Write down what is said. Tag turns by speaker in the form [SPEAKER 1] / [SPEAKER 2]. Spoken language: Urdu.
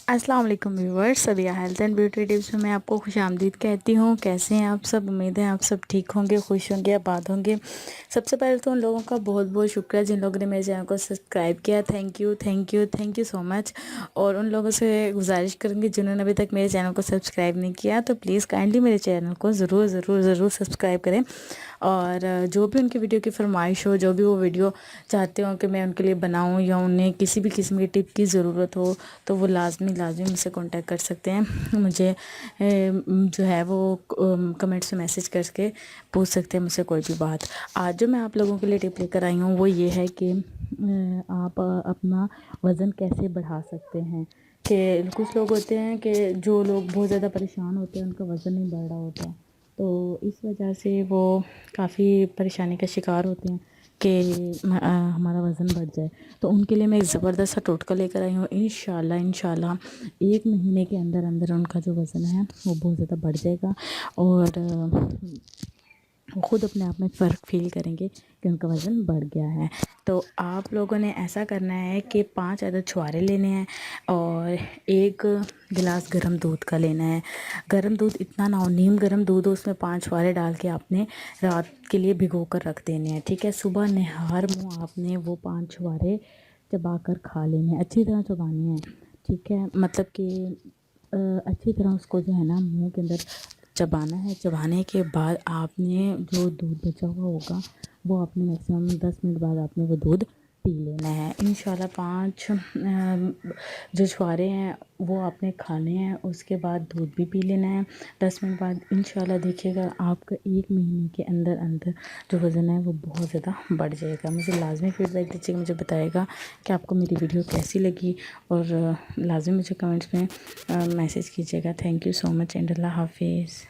[SPEAKER 1] السلام علیکم viewers, Sabiya health and beauty tips میں آپ کو خوش آمدید کہتی ہوں۔ کیسے ہیں آپ سب؟ امید ہے آپ سب ٹھیک ہوں گے، خوش ہوں گے، آباد ہوں گے۔ سب سے پہلے تو ان لوگوں کا بہت بہت شکریہ جن لوگوں نے میرے چینل کو سبسکرائب کیا۔ Thank you thank you thank you so much. اور ان لوگوں سے گزارش کروں گی جنہوں نے ابھی تک میرے چینل کو سبسکرائب نہیں کیا تو پلیز کائنڈلی میرے چینل کو ضرور ضرور ضرور سبسکرائب کریں، اور جو بھی ان کی ویڈیو کی فرمائش ہو، جو بھی وہ ویڈیو چاہتے ہوں کہ میں ان کے لیے بناؤں، یا انہیں کسی بھی قسم کی ٹپ کی ضرورت ہو تو وہ لازمی مجھ سے کانٹیکٹ کر سکتے ہیں۔ مجھے جو ہے وہ کمنٹس میں میسیج کر کے پوچھ سکتے ہیں مجھ سے کوئی بھی بات۔ آج جو میں آپ لوگوں کے لیے ٹپ لے کر آئی ہوں وہ یہ ہے کہ آپ اپنا وزن کیسے بڑھا سکتے ہیں۔ کہ کچھ لوگ ہوتے ہیں کہ جو لوگ بہت زیادہ پریشان ہوتے ہیں، ان کا وزن نہیں بڑھ رہا ہوتا، تو اس وجہ سے وہ کافی پریشانی کا شکار ہوتے ہیں کہ ہمارا وزن بڑھ جائے۔ تو ان کے لیے میں ایک زبردست سا ٹوٹکا لے کر آئی ہوں۔ انشاءاللہ 1 مہینے کے اندر اندر ان کا جو وزن ہے وہ بہت زیادہ بڑھ جائے گا، اور وہ خود اپنے آپ میں فرق فیل کریں گے کہ ان کا وزن بڑھ گیا ہے۔ تو آپ لوگوں نے ایسا کرنا ہے کہ 5 عدد چھوارے لینے ہیں، اور 1 گلاس گرم دودھ کا لینا ہے۔ گرم دودھ اتنا نہ ہو، نیم گرم دودھ ہو، اس میں 5 چھوارے ڈال کے آپ نے رات کے لیے بھگو کر رکھ دینے ہیں، ٹھیک ہے۔ صبح نہار منہ آپ نے وہ 5 چھوارے چبا کر کھا لینے ہیں، اچھی طرح چبانے ہیں، ٹھیک ہے۔ مطلب کہ اچھی طرح اس کو جو ہے نا منہ کے اندر چبانا ہے۔ چبانے کے بعد آپ نے جو دودھ بچا ہوا ہوگا وہ آپ نے میکسیمم 10 منٹ بعد آپ نے وہ دودھ پی لینا ہے۔ انشاءاللہ 5 جو چھوارے ہیں وہ آپ نے کھانے ہیں، اس کے بعد دودھ بھی پی لینا ہے 10 منٹ بعد۔ انشاءاللہ دیکھیے گا آپ کا 1 مہینے کے اندر اندر جو وزن ہے وہ بہت زیادہ بڑھ جائے گا۔ مجھے لازمی فیڈ بیک دیجیے گا، مجھے بتائے گا کہ آپ کو میری ویڈیو کیسی لگی، اور لازمی مجھے کمنٹس میں میسیج کیجیے گا۔ Thank you so much and اللہ حافظ۔